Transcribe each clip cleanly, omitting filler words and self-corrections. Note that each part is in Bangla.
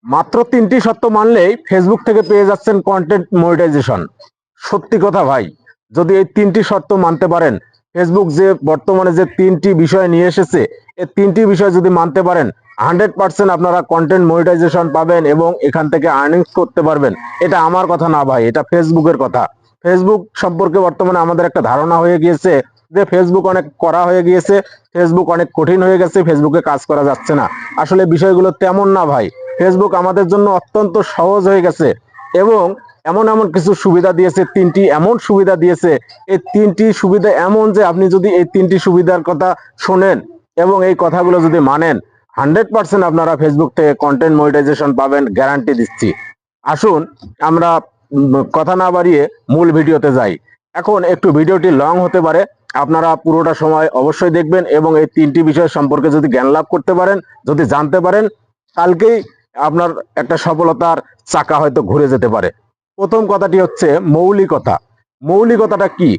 মাত্র 3টি শর্ত মানলেই ফেসবুক থেকে পেয়ে যাচ্ছেন কন্টেন্ট মনিটাইজেশন। সত্যি কথা ভাই, যদি এই 3টি শর্ত মানতে পারেন, ফেসবুক যে বর্তমানে যে 3টি বিষয় নিয়ে এসেছে, এই 3টি বিষয় যদি মানতে পারেন 100% আপনারা কন্টেন্ট মনিটাইজেশন পাবেন এবং এখান থেকে আর্নিংস করতে পারবেন। এটা আমার কথা না ভাই, এটা ফেসবুকের কথা। ফেসবুক সম্পর্কে বর্তমানে আমাদের একটা ধারণা হয়ে গিয়েছে যে ফেসবুক অনেক কড়া হয়ে গিয়েছে, ফেসবুক অনেক কঠিন হয়ে গেছে, ফেসবুকে কাজ করা যাচ্ছে না। আসলে বিষয়গুলো তেমন না ভাই। ফেসবুক আমাদের জন্য অত্যন্ত সহজ হয়ে গেছে এবং এমন এমন কিছু সুবিধা দিয়েছে, 3টি এমন সুবিধা দিয়েছে। এই 3টি সুবিধা এমন যে আপনি যদি এই 3টি সুবিধার কথা শোনেন এবং এই কথাগুলো যদি মানেন, 100% আপনারা ফেসবুক থেকে কন্টেন্ট মনিটাইজেশন পাবেন, গ্যারান্টি দিচ্ছি। আসুন আমরা কথা না বাড়িয়ে মূল ভিডিওতে যাই। এখন একটু ভিডিওটি লং হতে পারে, আপনারা পুরোটা সময় অবশ্যই দেখবেন এবং এই 3টি বিষয় সম্পর্কে যদি জ্ঞান লাভ করতে পারেন, যদি জানতে পারেন, কালকেই আপনার একটা সফলতার চাকা হয়তো ঘুরে যেতে পারে। প্রথম কথাটি হচ্ছে মৌলিকতা। মৌলিকতাটা কি?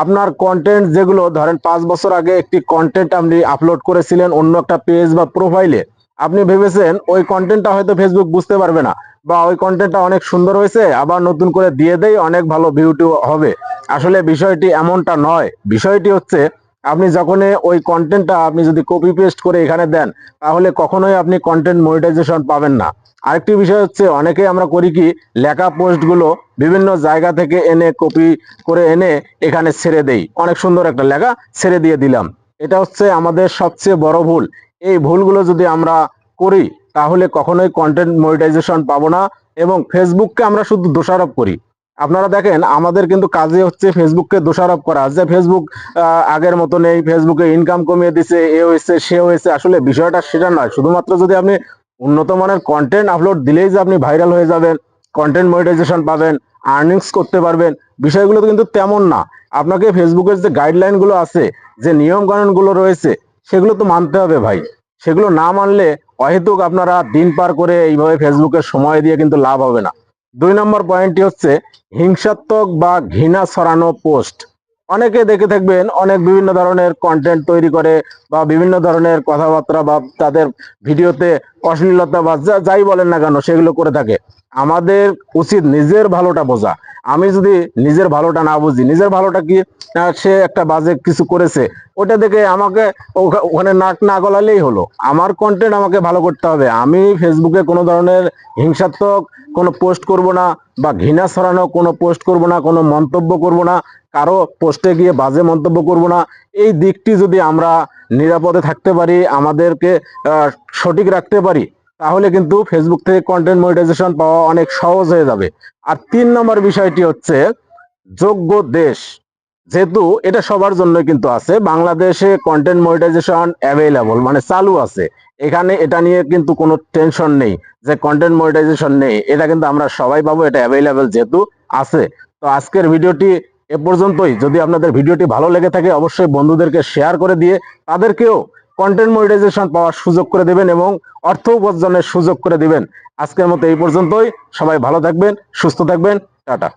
আপনার কন্টেন্ট যেগুলো ধরেন 5 বছর আগে একটি কন্টেন্ট আপনি আপলোড করেছিলেন অন্য একটা পেজ বা প্রোফাইলে, আপনি ভেবেছেন ওই কন্টেন্টটা হয়তো ফেসবুক বুঝতে পারবে না, বা ওই কন্টেন্টটা অনেক সুন্দর হয়েছে, আবার নতুন করে দিয়ে দেই, অনেক ভালো ভিউটি হবে। আসলে বিষয়টি এমনটা নয়। বিষয়টি হচ্ছে আপনি যখন ওই কন্টেন্টটা আপনি যদি কপি পেস্ট করে এখানে দেন, তাহলে কখনোই আপনি কন্টেন্ট মনিটাইজেশন পাবেন না। আরেকটি বিষয় হচ্ছে, অনেকেই আমরা করি কি, লেখা পোস্টগুলো বিভিন্ন জায়গা থেকে এনে কপি করে এনে এখানে ছেড়ে দেই, অনেক সুন্দর একটা লেখা ছেড়ে দিয়ে দিলাম। এটা হচ্ছে আমাদের সবচেয়ে বড় ভুল। এই ভুলগুলো যদি আমরা করি তাহলে কখনোই কন্টেন্ট মনিটাইজেশন পাবো না এবং ফেসবুককে আমরা শুধু দোষারোপ করি। আপনারা দেখেন, আমাদের কিন্তু কাজে হচ্ছে ফেসবুককে দোষারোপ করা, যে ফেসবুক আগের মতো নেই, ফেসবুকে ইনকাম কমিয়ে দিছে, এ হয়েছে সে হয়েছে। আসলে বিষয়টা সেটা নয়। শুধুমাত্র যদি আপনি উন্নত মানের কন্টেন্ট আপলোড দিলেই যে আপনি ভাইরাল হয়ে যাবেন, কন্টেন্ট মনিটাইজেশন পাবেন, আর্নিংস করতে পারবেন, বিষয়গুলো কিন্তু তেমন না। আপনাকে ফেসবুকের যে গাইডলাইনগুলো আছে, যে নিয়ম কানুনগুলো রয়েছে, সেগুলো তো মানতে হবে ভাই। সেগুলো না মানলে অহেতুক আপনারা দিন পার করে এইভাবে ফেসবুকে সময় দিয়ে কিন্তু লাভ হবে না। 2 নম্বর পয়েন্টটি হচ্ছে হিংসাত্মক বা ঘৃণা ছড়ানো পোস্ট। অনেকে দেখে থাকবেন, অনেক বিভিন্ন ধরনের কন্টেন্ট তৈরি করে বা বিভিন্ন ধরনের কথাবার্তা বা তাদের ভিডিওতে অশ্লীলতা বা যাই বলেন না কেন সেগুলো করে থাকে। আমাদের উচিত নিজের ভালোটা বোঝা। আমি যদি নিজের ভালোটা না বুঝি, নিজের ভালোটা কি, সে একটা বাজে কিছু করেছে, ওটা দেখে আমাকে ওখানে নাক না গলালেই হলো। আমার কন্টেন্ট আমাকে ভালো করতে হবে। আমি ফেসবুকে কোনো ধরনের হিংসাত্মক কোনো পোস্ট করব না, বা ঘৃণা ছড়ানো কোনো পোস্ট করব না, কোনো মন্তব্য করব না, কারো পোস্টে গিয়ে বাজে মন্তব্য করব না। এই দিকটি যদি আমরা নিরাপদে থাকতে পারি, আমাদেরকে সঠিক রাখতে পারি, তাহলে কিন্তু ফেসবুক থেকে কন্টেন্ট মনিটাইজেশন পাওয়া অনেক সহজ হয়ে যাবে। আর 3 নম্বর বিষয়টি হচ্ছে যোগ্য দেশ। যেহেতু এটা সবার জন্য কিন্তু আছে, বাংলাদেশে কন্টেন্ট মনিটাইজেশন অ্যাভেলেবল, মানে চালু আছে। এখানে এটা নিয়ে কিন্তু কোনো টেনশন নেই যে কন্টেন্ট মনিটাইজেশন নেই, এটা কিন্তু আমরা সবাই পাবো, এটা অ্যাভেলেবল যেহেতু আছে। তো আজকের ভিডিওটি এ পর্যন্তই। যদি আপনাদের ভিডিওটি ভালো লেগে থাকে, অবশ্যই বন্ধুদেরকে শেয়ার করে দিয়ে তাদেরকেও কন্টেন্ট মনিটাইজেশন পাওয়ার সুযোগ করে দেবেন এবং অর্থ উপার্জনের সুযোগ করে দিবেন। আজকের মতো এই পর্যন্তই। সবাই ভালো থাকবেন, সুস্থ থাকবেন। টাটা।